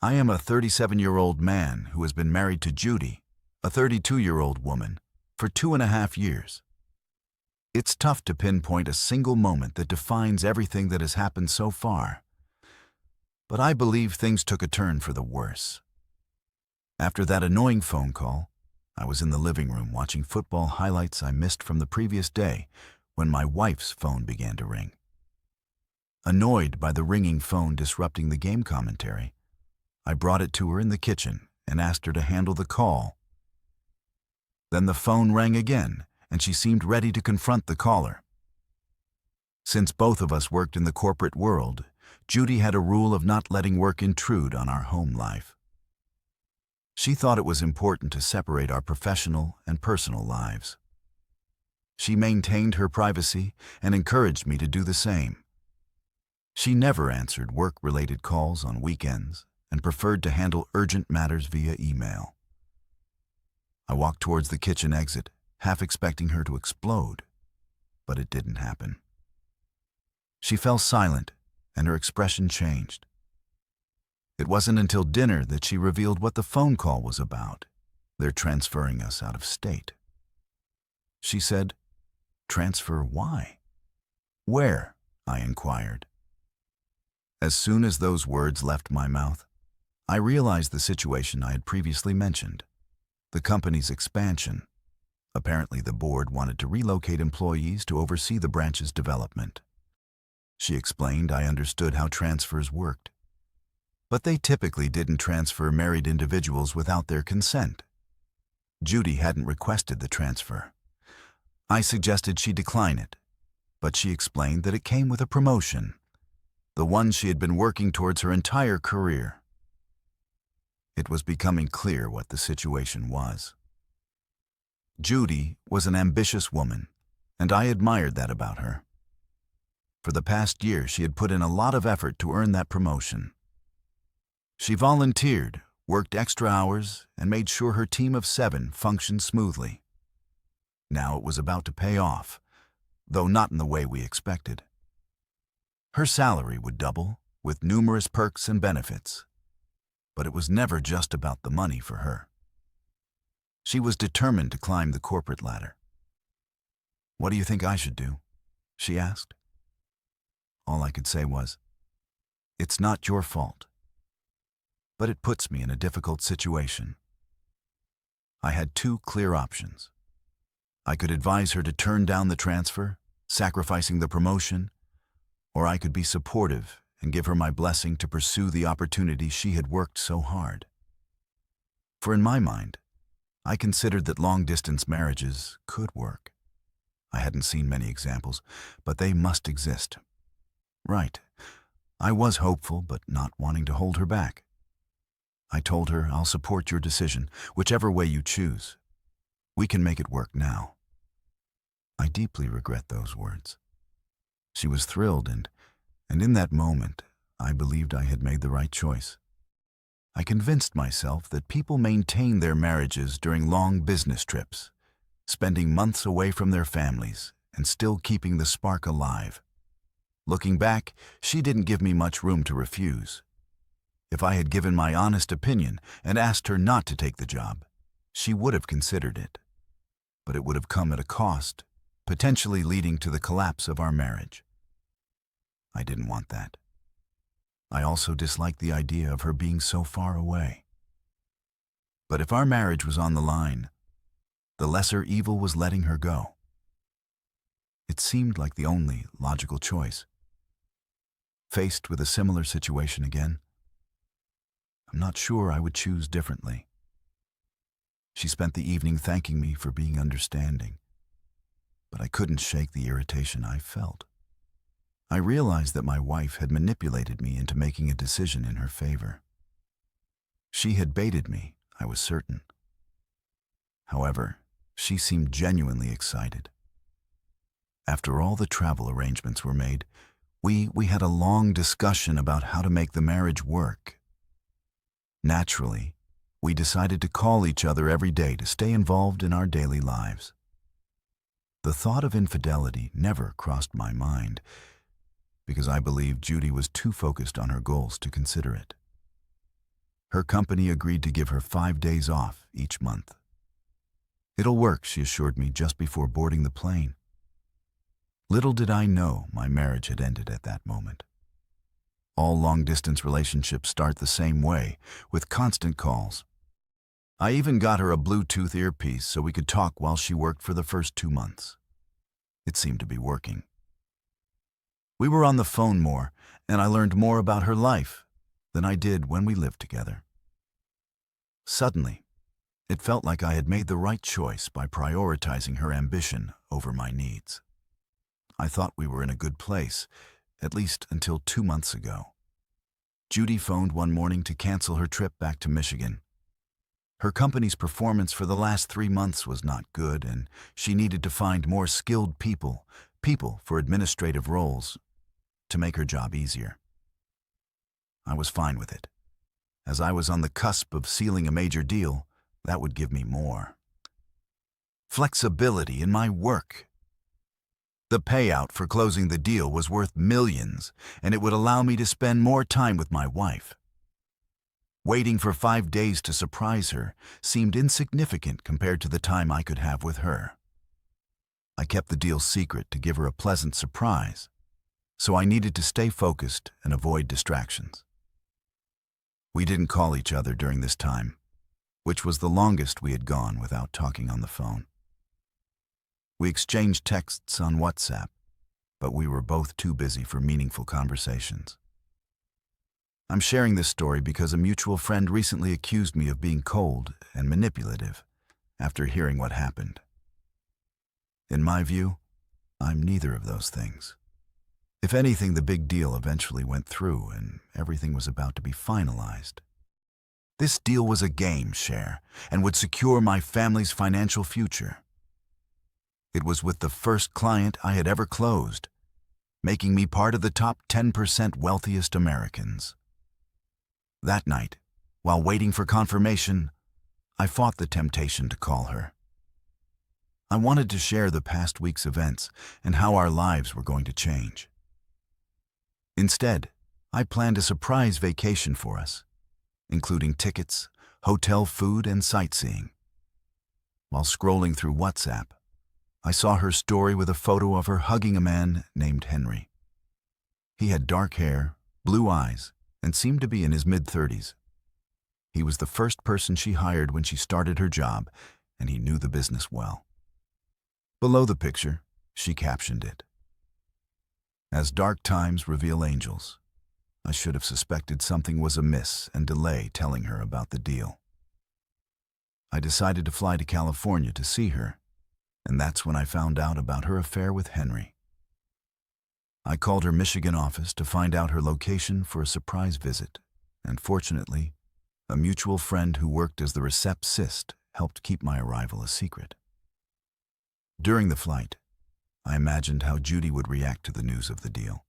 I am a 37-year-old man who has been married to Judy, a 32-year-old woman, for 2.5 years. It's tough to pinpoint a single moment that defines everything that has happened so far. But I believe things took a turn for the worse. After that annoying phone call, I was in the living room watching football highlights I missed from the previous day when my wife's phone began to ring. Annoyed by the ringing phone disrupting the game commentary, I brought it to her in the kitchen and asked her to handle the call. Then the phone rang again, and she seemed ready to confront the caller. Since both of us worked in the corporate world, Judy had a rule of not letting work intrude on our home life. She thought it was important to separate our professional and personal lives. She maintained her privacy and encouraged me to do the same. She never answered work-related calls on weekends and preferred to handle urgent matters via email. I walked towards the kitchen exit, half expecting her to explode, but it didn't happen. She fell silent, and her expression changed. It wasn't until dinner that she revealed what the phone call was about. They're transferring us out of state. She said, "Transfer why?" "Where?" I inquired. As soon as those words left my mouth, I realized the situation I had previously mentioned, the company's expansion. Apparently, the board wanted to relocate employees to oversee the branch's development. She explained I understood how transfers worked, but they typically didn't transfer married individuals without their consent. Judy hadn't requested the transfer. I suggested she decline it, but she explained that it came with a promotion, the one she had been working towards her entire career. It was becoming clear what the situation was. Judy was an ambitious woman, and I admired that about her. For the past year, she had put in a lot of effort to earn that promotion. She volunteered, worked extra hours, and made sure her team of 7 functioned smoothly. Now it was about to pay off, though not in the way we expected. Her salary would double, with numerous perks and benefits. But it was never just about the money for her. She was determined to climb the corporate ladder. "What do you think I should do?" she asked. All I could say was, "It's not your fault." But it puts me in a difficult situation. I had 2 clear options. I could advise her to turn down the transfer, sacrificing the promotion, or I could be supportive and give her my blessing to pursue the opportunity she had worked so hard. For in my mind, I considered that long-distance marriages could work. I hadn't seen many examples, but they must exist. Right. I was hopeful, but not wanting to hold her back. I told her, "I'll support your decision, whichever way you choose. We can make it work now." I deeply regret those words. She was thrilled, and in that moment, I believed I had made the right choice. I convinced myself that people maintain their marriages during long business trips, spending months away from their families and still keeping the spark alive. Looking back, she didn't give me much room to refuse. If I had given my honest opinion and asked her not to take the job, she would have considered it. But it would have come at a cost, potentially leading to the collapse of our marriage. I didn't want that. I also disliked the idea of her being so far away. But if our marriage was on the line, the lesser evil was letting her go. It seemed like the only logical choice. Faced with a similar situation again, I'm not sure I would choose differently. She spent the evening thanking me for being understanding, but I couldn't shake the irritation I felt. I realized that my wife had manipulated me into making a decision in her favor. She had baited me, I was certain. However, she seemed genuinely excited. After all the travel arrangements were made, we had a long discussion about how to make the marriage work. Naturally, we decided to call each other every day to stay involved in our daily lives. The thought of infidelity never crossed my mind, because I believed Judy was too focused on her goals to consider it. Her company agreed to give her 5 days off each month. "It'll work," she assured me just before boarding the plane. Little did I know my marriage had ended at that moment. All long-distance relationships start the same way, with constant calls. I even got her a Bluetooth earpiece so we could talk while she worked for the first 2 months. It seemed to be working. We were on the phone more, and I learned more about her life than I did when we lived together. Suddenly, it felt like I had made the right choice by prioritizing her ambition over my needs. I thought we were in a good place, at least until 2 months ago. Judy phoned one morning to cancel her trip back to Michigan. Her company's performance for the last 3 months was not good, and she needed to find more skilled people for administrative roles, to make her job easier. I was fine with it. As I was on the cusp of sealing a major deal, that would give me more flexibility in my work. The payout for closing the deal was worth millions, and it would allow me to spend more time with my wife. Waiting for 5 days to surprise her seemed insignificant compared to the time I could have with her. I kept the deal secret to give her a pleasant surprise, so I needed to stay focused and avoid distractions. We didn't call each other during this time, which was the longest we had gone without talking on the phone. We exchanged texts on WhatsApp, but we were both too busy for meaningful conversations. I'm sharing this story because a mutual friend recently accused me of being cold and manipulative after hearing what happened. In my view, I'm neither of those things. If anything, the big deal eventually went through and everything was about to be finalized. This deal was a game, Cher, and would secure my family's financial future. It was with the first client I had ever closed, making me part of the top 10% wealthiest Americans. That night, while waiting for confirmation, I fought the temptation to call her. I wanted to share the past week's events and how our lives were going to change. Instead, I planned a surprise vacation for us, including tickets, hotel food, and sightseeing. While scrolling through WhatsApp, I saw her story with a photo of her hugging a man named Henry. He had dark hair, blue eyes, and seemed to be in his mid-30s. He was the first person she hired when she started her job, and he knew the business well. Below the picture, she captioned it, "As dark times reveal angels." I should have suspected something was amiss and delayed telling her about the deal. I decided to fly to California to see her, and that's when I found out about her affair with Henry. I called her Michigan office to find out her location for a surprise visit, and fortunately, a mutual friend who worked as the receptionist helped keep my arrival a secret. During the flight, I imagined how Judy would react to the news of the deal.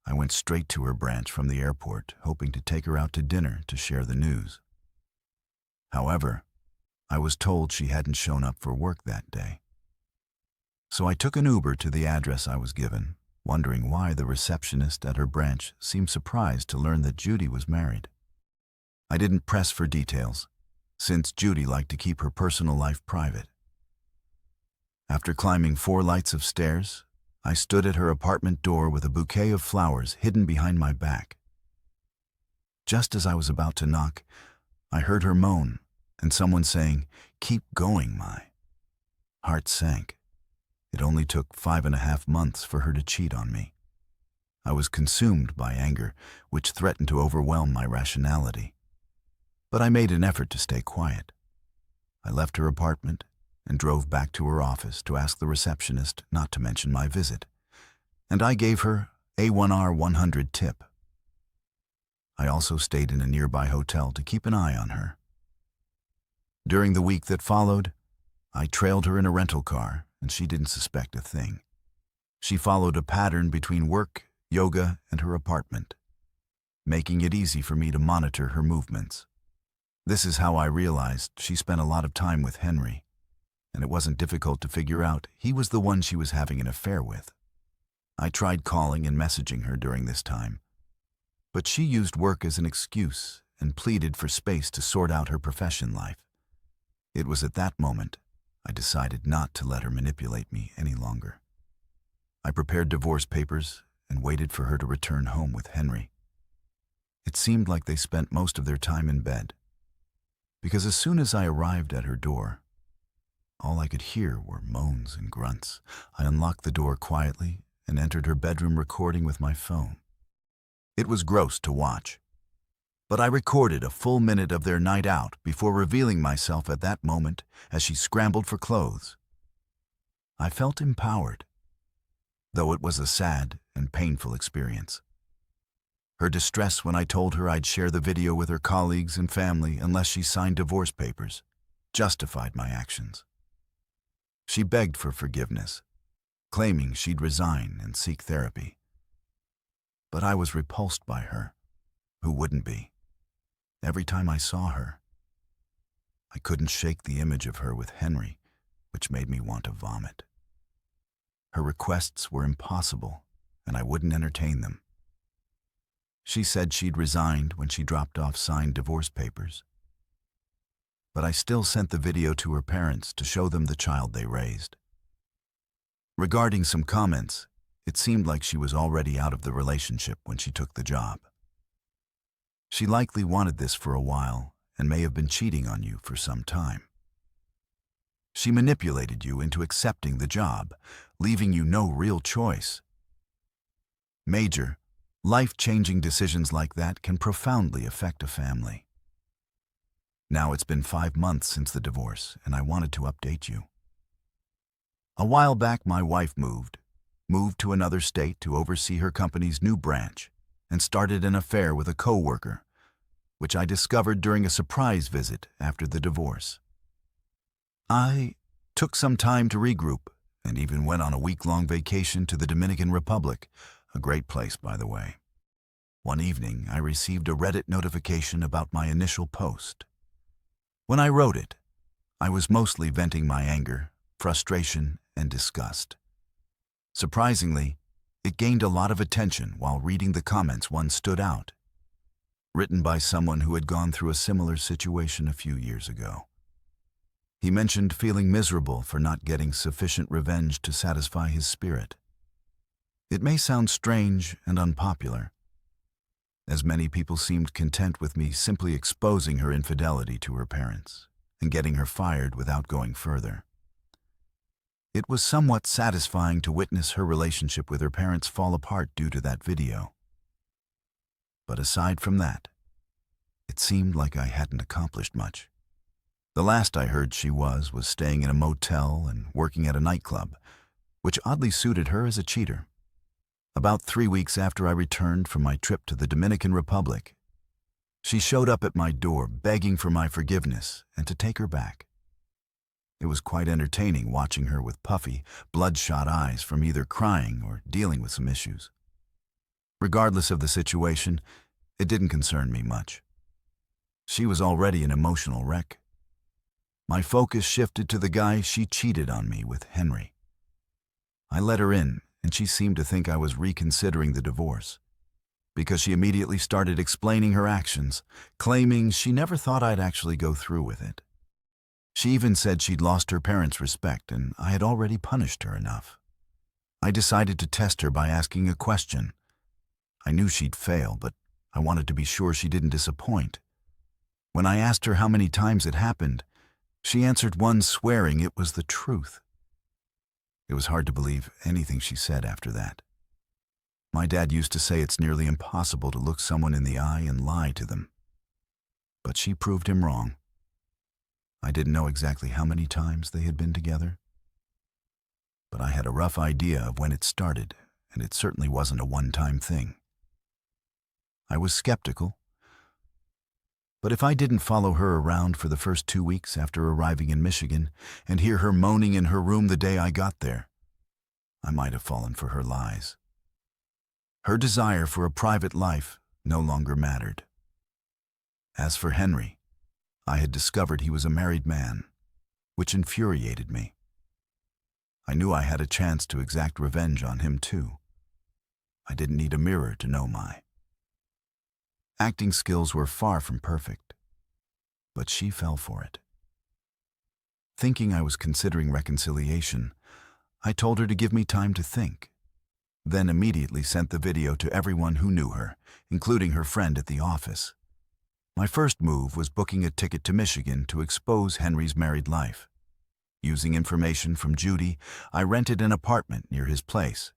I went straight to her branch from the airport, hoping to take her out to dinner to share the news. However, I was told she hadn't shown up for work that day. So I took an Uber to the address I was given, wondering why the receptionist at her branch seemed surprised to learn that Judy was married. I didn't press for details, since Judy liked to keep her personal life private. After climbing 4 flights of stairs, I stood at her apartment door with a bouquet of flowers hidden behind my back. Just as I was about to knock, I heard her moan and someone saying, "Keep going, my." Heart sank. It only took 5.5 months for her to cheat on me. I was consumed by anger, which threatened to overwhelm my rationality. But I made an effort to stay quiet. I left her apartment and drove back to her office to ask the receptionist not to mention my visit, and I gave her a A1R 100 tip. I also stayed in a nearby hotel to keep an eye on her. During the week that followed, I trailed her in a rental car, and she didn't suspect a thing. She followed a pattern between work, yoga, and her apartment, making it easy for me to monitor her movements. This is how I realized she spent a lot of time with Henry, and it wasn't difficult to figure out he was the one she was having an affair with. I tried calling and messaging her during this time, but she used work as an excuse and pleaded for space to sort out her profession life. It was at that moment I decided not to let her manipulate me any longer. I prepared divorce papers and waited for her to return home with Henry. It seemed like they spent most of their time in bed, because as soon as I arrived at her door, all I could hear were moans and grunts. I unlocked the door quietly and entered her bedroom, recording with my phone. It was gross to watch, but I recorded a full minute of their night out before revealing myself at that moment as she scrambled for clothes. I felt empowered, though it was a sad and painful experience. Her distress when I told her I'd share the video with her colleagues and family unless she signed divorce papers justified my actions. She begged for forgiveness, claiming she'd resign and seek therapy. But I was repulsed by her. Who wouldn't be? Every time I saw her, I couldn't shake the image of her with Henry, which made me want to vomit. Her requests were impossible, and I wouldn't entertain them. She said she'd resigned when she dropped off signed divorce papers. But I still sent the video to her parents to show them the child they raised. Regarding some comments, it seemed like she was already out of the relationship when she took the job. She likely wanted this for a while and may have been cheating on you for some time. She manipulated you into accepting the job, leaving you no real choice. Major, life-changing decisions like that can profoundly affect a family. Now it's been 5 months since the divorce, and I wanted to update you. A while back, my wife moved to another state to oversee her company's new branch, and started an affair with a co-worker, which I discovered during a surprise visit after the divorce. I took some time to regroup and even went on a week-long vacation to the Dominican Republic, a great place, by the way. One evening, I received a Reddit notification about my initial post. When I wrote it, I was mostly venting my anger, frustration, and disgust. Surprisingly, it gained a lot of attention. While reading the comments, one stood out, written by someone who had gone through a similar situation a few years ago. He mentioned feeling miserable for not getting sufficient revenge to satisfy his spirit. It may sound strange and unpopular, as many people seemed content with me simply exposing her infidelity to her parents and getting her fired without going further. It was somewhat satisfying to witness her relationship with her parents fall apart due to that video. But aside from that, it seemed like I hadn't accomplished much. The last I heard she was staying in a motel and working at a nightclub, which oddly suited her as a cheater. About 3 weeks after I returned from my trip to the Dominican Republic, she showed up at my door begging for my forgiveness and to take her back. It was quite entertaining watching her with puffy, bloodshot eyes from either crying or dealing with some issues. Regardless of the situation, it didn't concern me much. She was already an emotional wreck. My focus shifted to the guy she cheated on me with, Henry. I let her in, and she seemed to think I was reconsidering the divorce, because she immediately started explaining her actions, claiming she never thought I'd actually go through with it. She even said she'd lost her parents' respect and I had already punished her enough. I decided to test her by asking a question. I knew she'd fail, but I wanted to be sure she didn't disappoint. When I asked her how many times it happened, she answered once, swearing it was the truth. It was hard to believe anything she said after that. My dad used to say it's nearly impossible to look someone in the eye and lie to them. But she proved him wrong. I didn't know exactly how many times they had been together, but I had a rough idea of when it started, and it certainly wasn't a one-time thing. I was skeptical, but if I didn't follow her around for the first 2 weeks after arriving in Michigan and hear her moaning in her room the day I got there, I might have fallen for her lies. Her desire for a private life no longer mattered. As for Henry, I had discovered he was a married man, which infuriated me. I knew I had a chance to exact revenge on him too. I didn't need a mirror to know my. acting skills were far from perfect, but she fell for it. Thinking I was considering reconciliation, I told her to give me time to think, then immediately sent the video to everyone who knew her, including her friend at the office. My first move was booking a ticket to Michigan to expose Henry's married life. Using information from Judy, I rented an apartment near his place,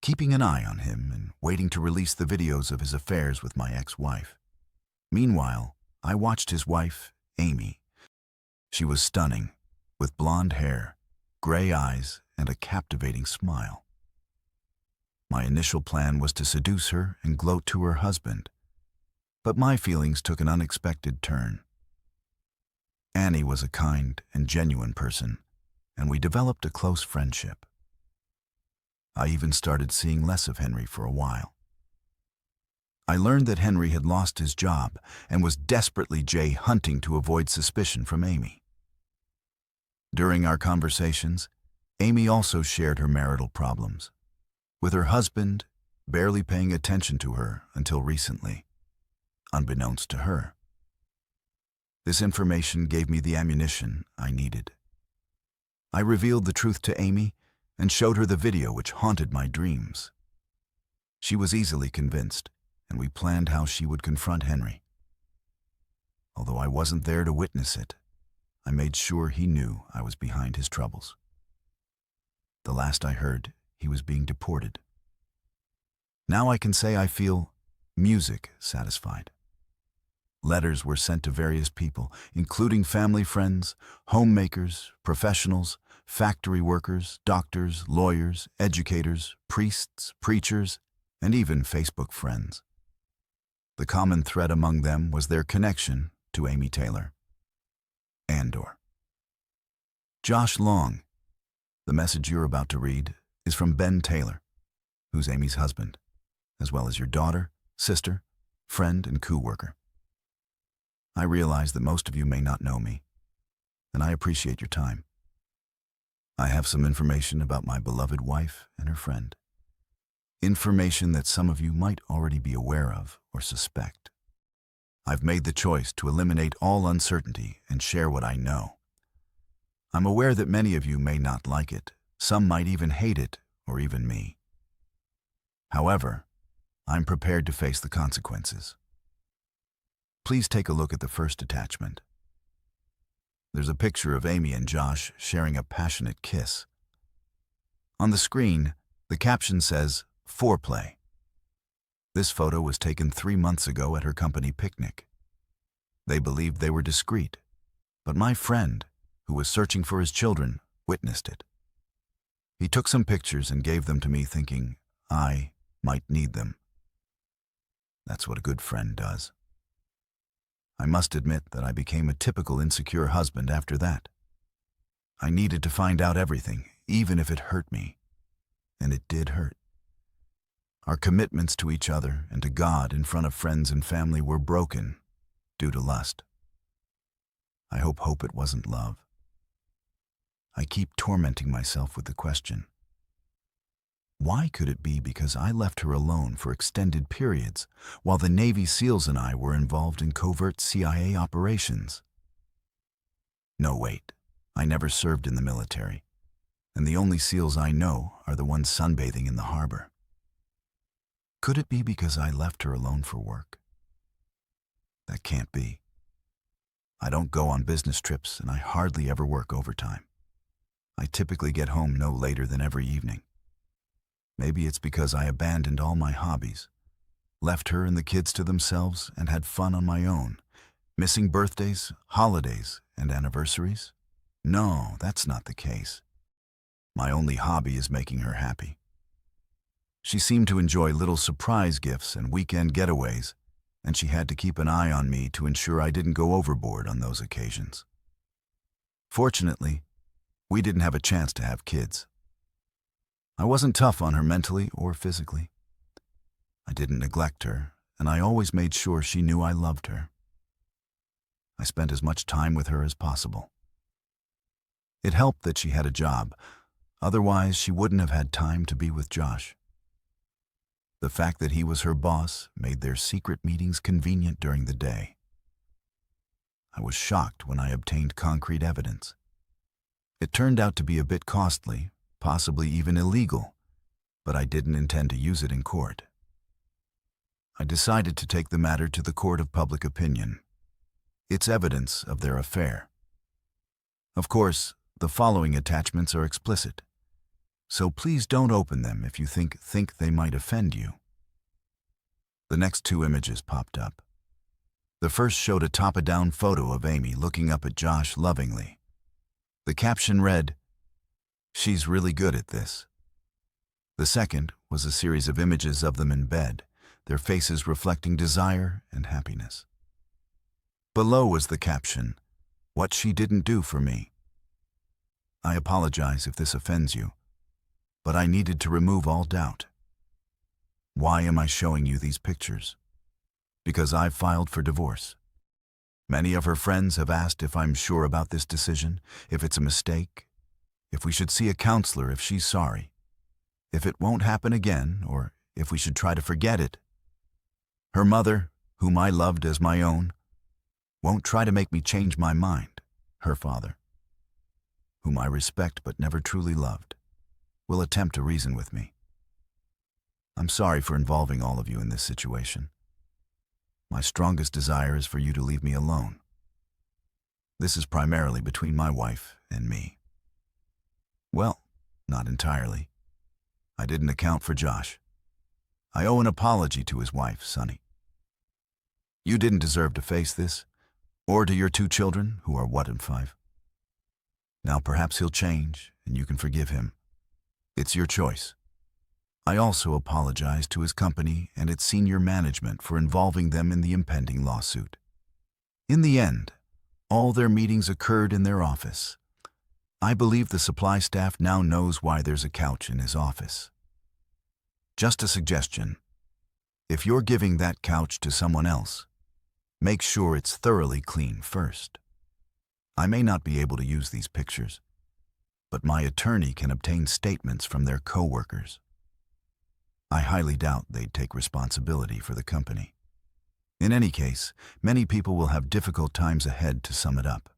keeping an eye on him and waiting to release the videos of his affairs with my ex-wife. Meanwhile, I watched his wife, Amy. She was stunning, with blonde hair, gray eyes, and a captivating smile. My initial plan was to seduce her and gloat to her husband, but my feelings took an unexpected turn. Annie was a kind and genuine person, and we developed a close friendship. I even started seeing less of Henry for a while. I learned that Henry had lost his job and was desperately hunting to avoid suspicion from Amy. During our conversations, Amy also shared her marital problems, with her husband barely paying attention to her until recently, unbeknownst to her. This information gave me the ammunition I needed. I revealed the truth to Amy and showed her the video which haunted my dreams. She was easily convinced, and we planned how she would confront Henry. Although I wasn't there to witness it, I made sure he knew I was behind his troubles. The last I heard, he was being deported. Now I can say I feel music satisfied. Letters were sent to various people, including family friends, homemakers, professionals, factory workers, doctors, lawyers, educators, priests, preachers, and even Facebook friends. The common thread among them was their connection to Amy Taylor. Andor. Josh Long. The message you're about to read is from Ben Taylor, who's Amy's husband, as well as your daughter, sister, friend, and co-worker. I realize that most of you may not know me, and I appreciate your time. I have some information about my beloved wife and her friend. Information that some of you might already be aware of or suspect. I've made the choice to eliminate all uncertainty and share what I know. I'm aware that many of you may not like it, some might even hate it, or even me. However, I'm prepared to face the consequences. Please take a look at the first attachment. There's a picture of Amy and Josh sharing a passionate kiss. On the screen, the caption says, "Foreplay." This photo was taken 3 months ago at her company picnic. They believed they were discreet, but my friend, who was searching for his children, witnessed it. He took some pictures and gave them to me thinking I might need them. That's what a good friend does. I must admit that I became a typical insecure husband after that. I needed to find out everything, even if it hurt me. And it did hurt. Our commitments to each other and to God in front of friends and family were broken due to lust. I hope it wasn't love. I keep tormenting myself with the question, why could it be because I left her alone for extended periods while the Navy SEALs and I were involved in covert CIA operations? No, wait, I never served in the military, and the only SEALs I know are the ones sunbathing in the harbor. Could it be because I left her alone for work? That can't be. I don't go on business trips and I hardly ever work overtime. I typically get home no later than every evening. Maybe it's because I abandoned all my hobbies, left her and the kids to themselves, and had fun on my own, missing birthdays, holidays, and anniversaries. No, that's not the case. My only hobby is making her happy. She seemed to enjoy little surprise gifts and weekend getaways, and she had to keep an eye on me to ensure I didn't go overboard on those occasions. Fortunately, we didn't have a chance to have kids. I wasn't tough on her mentally or physically. I didn't neglect her, and I always made sure she knew I loved her. I spent as much time with her as possible. It helped that she had a job, otherwise she wouldn't have had time to be with Josh. The fact that he was her boss made their secret meetings convenient during the day. I was shocked when I obtained concrete evidence. It turned out to be a bit costly, possibly even illegal, but I didn't intend to use it in court. I decided to take the matter to the court of public opinion. It's evidence of their affair. Of course, the following attachments are explicit, so please don't open them if you think they might offend you. The next two images popped up. The first showed a top-down photo of Amy looking up at Josh lovingly. The caption read, "She's really good at this." The second was a series of images of them in bed, their faces reflecting desire and happiness. Below was the caption, "What she didn't do for me." I apologize if this offends you, but I needed to remove all doubt. Why am I showing you these pictures? Because I've filed for divorce. Many of her friends have asked if I'm sure about this decision, if it's a mistake, if we should see a counselor if she's sorry, if it won't happen again, or if we should try to forget it. Her mother, whom I loved as my own, won't try to make me change my mind. Her father, whom I respect but never truly loved, will attempt to reason with me. I'm sorry for involving all of you in this situation. My strongest desire is for you to leave me alone. This is primarily between my wife and me. Well, not entirely. I didn't account for Josh. I owe an apology to his wife, Sunny. You didn't deserve to face this, or to your two children, who are what and 5. Now perhaps he'll change, and you can forgive him. It's your choice. I also apologize to his company and its senior management for involving them in the impending lawsuit. In the end, all their meetings occurred in their office. I believe the supply staff now knows why there's a couch in his office. Just a suggestion. If you're giving that couch to someone else, make sure it's thoroughly clean first. I may not be able to use these pictures, but my attorney can obtain statements from their co-workers. I highly doubt they'd take responsibility for the company. In any case, many people will have difficult times ahead to sum it up.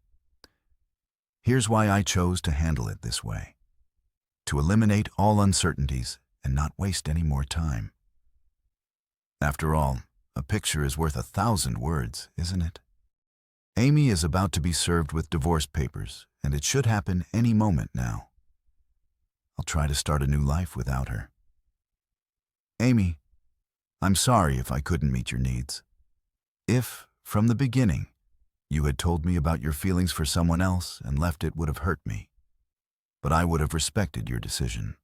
Here's why I chose to handle it this way: to eliminate all uncertainties and not waste any more time. After all, a picture is worth 1,000 words, isn't it? Amy is about to be served with divorce papers, and it should happen any moment now. I'll try to start a new life without her. Amy, I'm sorry if I couldn't meet your needs. If, from the beginning, you had told me about your feelings for someone else and left, it would have hurt me. But I would have respected your decision.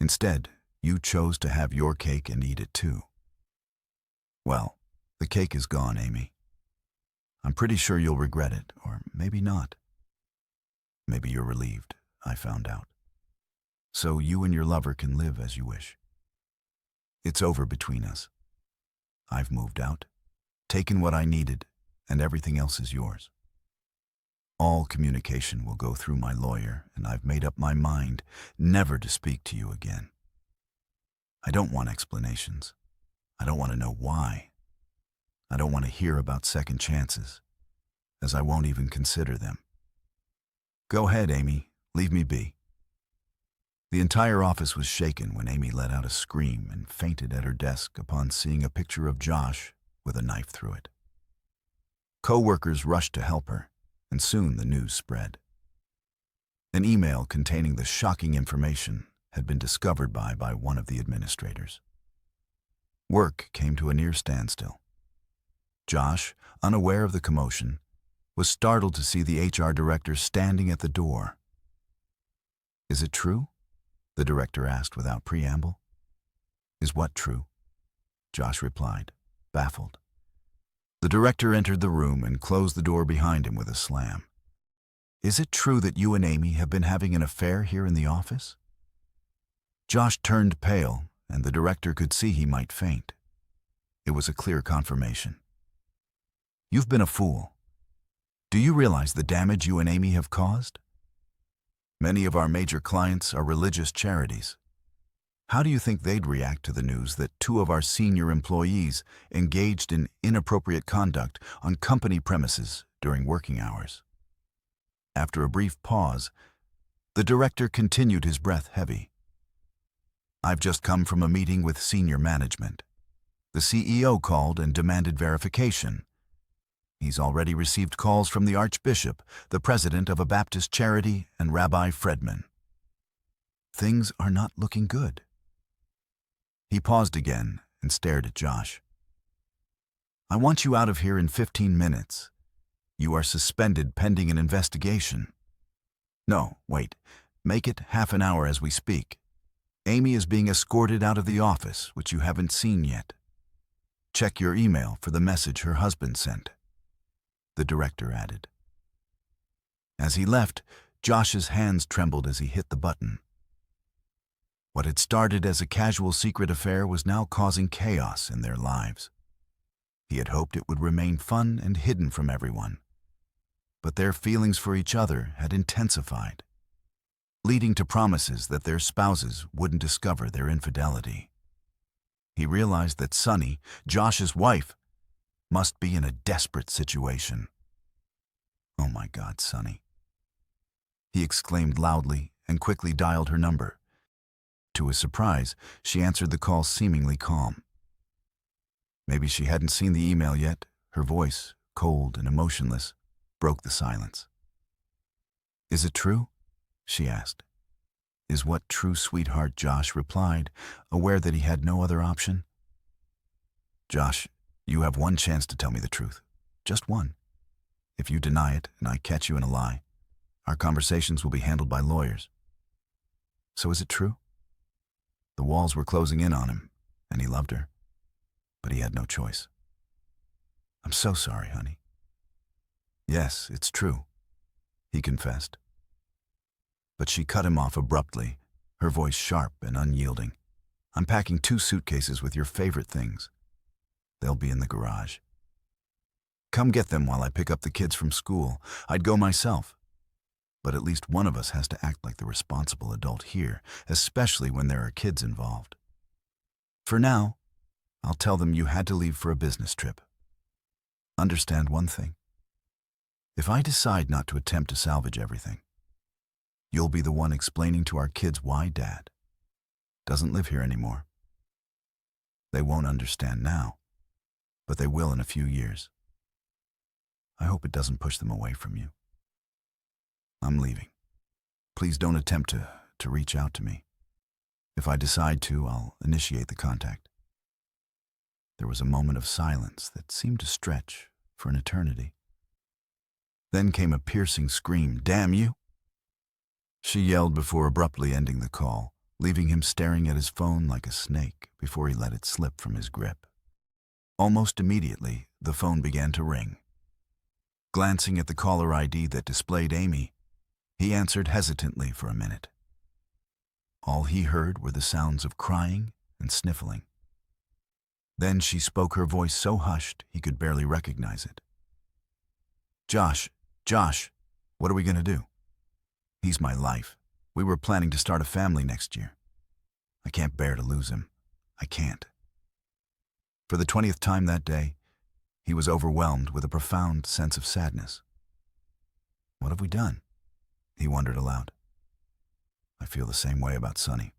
Instead, you chose to have your cake and eat it too. Well, the cake is gone, Amy. I'm pretty sure you'll regret it, or maybe not. Maybe you're relieved, I found out. So you and your lover can live as you wish. It's over between us. I've moved out, taken what I needed, and everything else is yours. All communication will go through my lawyer, and I've made up my mind never to speak to you again. I don't want explanations. I don't want to know why. I don't want to hear about second chances, as I won't even consider them. Go ahead, Amy. Leave me be. The entire office was shaken when Amy let out a scream and fainted at her desk upon seeing a picture of Josh with a knife through it. Co-workers rushed to help her, and soon the news spread. An email containing the shocking information had been discovered by one of the administrators. Work came to a near standstill. Josh, unaware of the commotion, was startled to see the HR director standing at the door. "Is it true?" the director asked without preamble. "Is what true?" Josh replied, baffled. The director entered the room and closed the door behind him with a slam. "Is it true that you and Amy have been having an affair here in the office?" Josh turned pale, and the director could see he might faint. It was a clear confirmation. "You've been a fool. Do you realize the damage you and Amy have caused? Many of our major clients are religious charities. How do you think they'd react to the news that two of our senior employees engaged in inappropriate conduct on company premises during working hours? After a brief pause, the director continued, his breath heavy. I've just come from a meeting with senior management. The CEO called and demanded verification. He's already received calls from the Archbishop, the president of a Baptist charity, and Rabbi Fredman. Things are not looking good. He paused again and stared at Josh. I want you out of here in 15 minutes. You are suspended pending an investigation. No, wait. Make it half an hour as we speak. Amy is being escorted out of the office, which you haven't seen yet. Check your email for the message her husband sent, the director added. As he left, Josh's hands trembled as he hit the button. What had started as a casual secret affair was now causing chaos in their lives. He had hoped it would remain fun and hidden from everyone, but their feelings for each other had intensified, leading to promises that their spouses wouldn't discover their infidelity. He realized that Sunny, Josh's wife, must be in a desperate situation. Oh my God, Sunny. He exclaimed loudly and quickly dialed her number. To his surprise, she answered the call seemingly calm. Maybe she hadn't seen the email yet. Her voice, cold and emotionless, broke the silence. Is it true? She asked. Is what true sweetheart Josh replied, aware that he had no other option. Josh, you have one chance to tell me the truth. Just one. If you deny it and I catch you in a lie, our conversations will be handled by lawyers. So is it true? The walls were closing in on him, and he loved her, but he had no choice. I'm so sorry, honey. Yes, it's true, he confessed. But she cut him off abruptly, her voice sharp and unyielding. I'm packing 2 suitcases with your favorite things. They'll be in the garage. Come get them while I pick up the kids from school. I'd go myself. But at least one of us has to act like the responsible adult here, especially when there are kids involved. For now, I'll tell them you had to leave for a business trip. Understand one thing. If I decide not to attempt to salvage everything, you'll be the one explaining to our kids why Dad doesn't live here anymore. They won't understand now, but they will in a few years. I hope it doesn't push them away from you. I'm leaving. Please don't attempt to reach out to me. If I decide to, I'll initiate the contact. There was a moment of silence that seemed to stretch for an eternity. Then came a piercing scream, "Damn you!" She yelled before abruptly ending the call, leaving him staring at his phone like a snake before he let it slip from his grip. Almost immediately, the phone began to ring. Glancing at the caller ID that displayed Amy, he answered hesitantly for a minute. All he heard were the sounds of crying and sniffling. Then she spoke, her voice so hushed he could barely recognize it. Josh, what are we going to do? He's my life. We were planning to start a family next year. I can't bear to lose him. I can't. For the 20th time that day, he was overwhelmed with a profound sense of sadness. What have we done? He wondered aloud. I feel the same way about Sunny.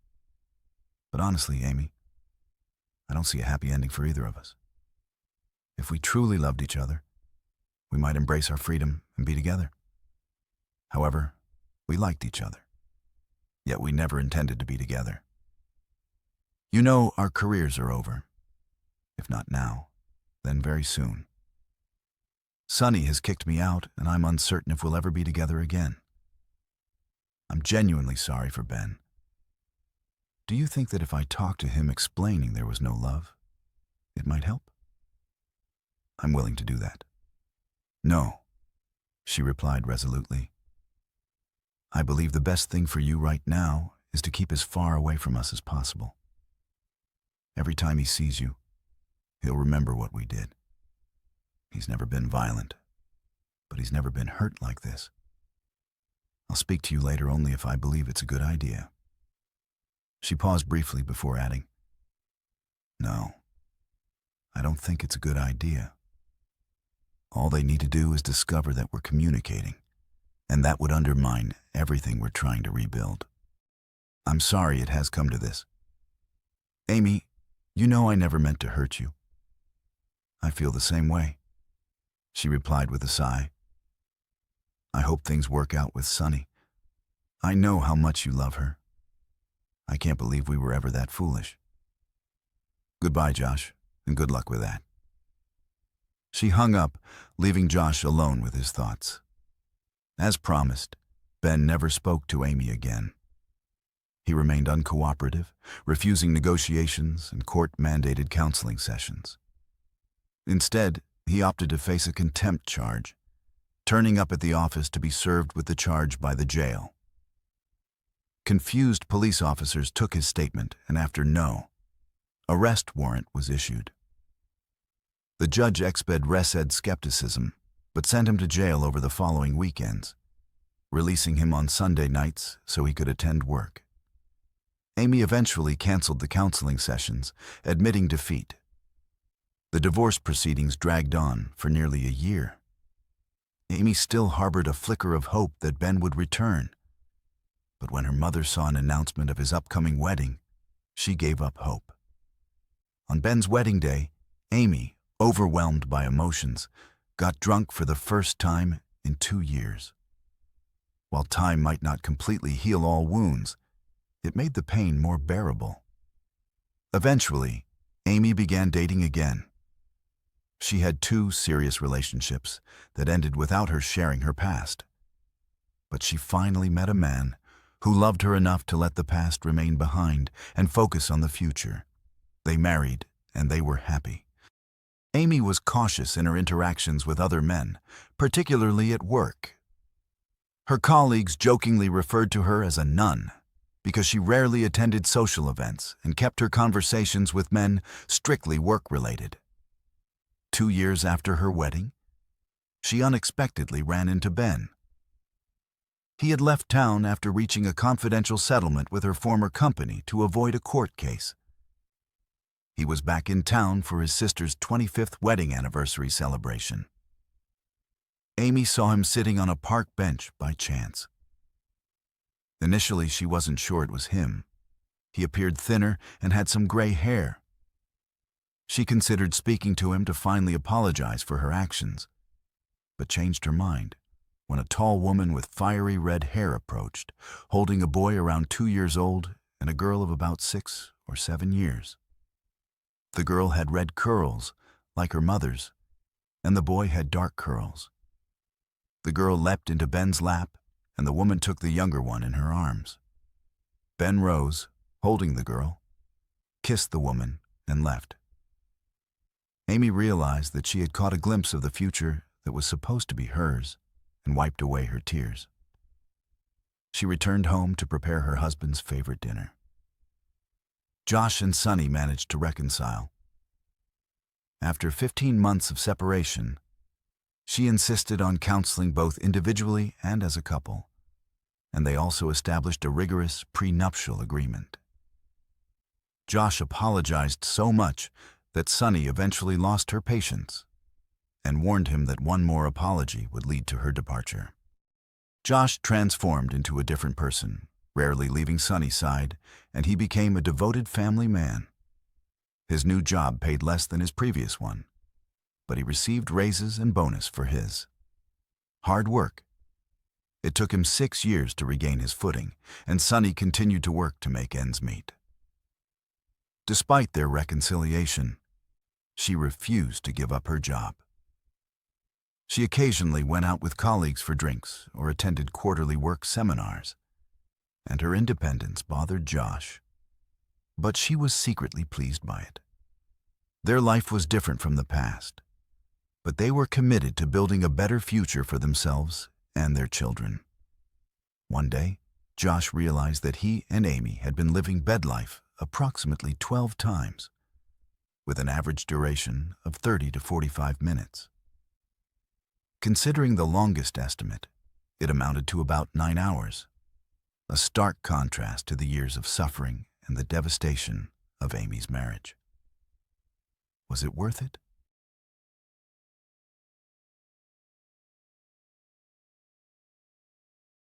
But honestly, Amy, I don't see a happy ending for either of us. If we truly loved each other, we might embrace our freedom and be together. However, we liked each other, yet we never intended to be together. You know, our careers are over. If not now, then very soon. Sunny has kicked me out, and I'm uncertain if we'll ever be together again. I'm genuinely sorry for Ben. Do you think that if I talked to him explaining there was no love, it might help? I'm willing to do that. No, she replied resolutely. I believe the best thing for you right now is to keep as far away from us as possible. Every time he sees you, he'll remember what we did. He's never been violent, but he's never been hurt like this. I'll speak to you later only if I believe it's a good idea. She paused briefly before adding, "No, I don't think it's a good idea. All they need to do is discover that we're communicating, and that would undermine everything we're trying to rebuild. I'm sorry it has come to this. Amy, you know I never meant to hurt you." "I feel the same way," she replied with a sigh. "I hope things work out with Sunny. I know how much you love her. I can't believe we were ever that foolish. Goodbye, Josh, and good luck with that." She hung up, leaving Josh alone with his thoughts. As promised, Ben never spoke to Amy again. He remained uncooperative, refusing negotiations and court-mandated counseling sessions. Instead, he opted to face a contempt charge, turning up at the office to be served with the charge by the jail. Confused police officers took his statement, and after no arrest warrant was issued. The judge exped Resed's skepticism, but sent him to jail over the following weekends, releasing him on Sunday nights so he could attend work. Amy eventually canceled the counseling sessions, admitting defeat. The divorce proceedings dragged on for nearly a year. Amy still harbored a flicker of hope that Ben would return. But when her mother saw an announcement of his upcoming wedding, she gave up hope. On Ben's wedding day, Amy, overwhelmed by emotions, got drunk for the first time in 2 years. While time might not completely heal all wounds, it made the pain more bearable. Eventually, Amy began dating again. She had 2 serious relationships that ended without her sharing her past. But she finally met a man who loved her enough to let the past remain behind and focus on the future. They married, and they were happy. Amy was cautious in her interactions with other men, particularly at work. Her colleagues jokingly referred to her as a nun because she rarely attended social events and kept her conversations with men strictly work-related. 2 years after her wedding, she unexpectedly ran into Ben. He had left town after reaching a confidential settlement with her former company to avoid a court case. He was back in town for his sister's 25th wedding anniversary celebration. Amy saw him sitting on a park bench by chance. Initially, she wasn't sure it was him. He appeared thinner and had some gray hair. She considered speaking to him to finally apologize for her actions, but changed her mind when a tall woman with fiery red hair approached, holding a boy around 2 years old and a girl of about 6 or 7 years. The girl had red curls, like her mother's, and the boy had dark curls. The girl leapt into Ben's lap, and the woman took the younger one in her arms. Ben rose, holding the girl, kissed the woman, and left. Amy realized that she had caught a glimpse of the future that was supposed to be hers, and wiped away her tears. She returned home to prepare her husband's favorite dinner. Josh and Sunny managed to reconcile. After 15 months of separation, she insisted on counseling both individually and as a couple, and they also established a rigorous prenuptial agreement. Josh apologized so much that Sunny eventually lost her patience and warned him that one more apology would lead to her departure. Josh transformed into a different person, rarely leaving Sunny's side, and he became a devoted family man. His new job paid less than his previous one, but he received raises and bonus for his hard work. It took him 6 years to regain his footing, and Sunny continued to work to make ends meet. Despite their reconciliation, she refused to give up her job. She occasionally went out with colleagues for drinks or attended quarterly work seminars, and her independence bothered Josh. But she was secretly pleased by it. Their life was different from the past, but they were committed to building a better future for themselves and their children. One day, Josh realized that he and Amy had been living bed life approximately 12 times, with an average duration of 30 to 45 minutes. Considering the longest estimate, it amounted to about 9 hours, a stark contrast to the years of suffering and the devastation of Amy's marriage. Was it worth it?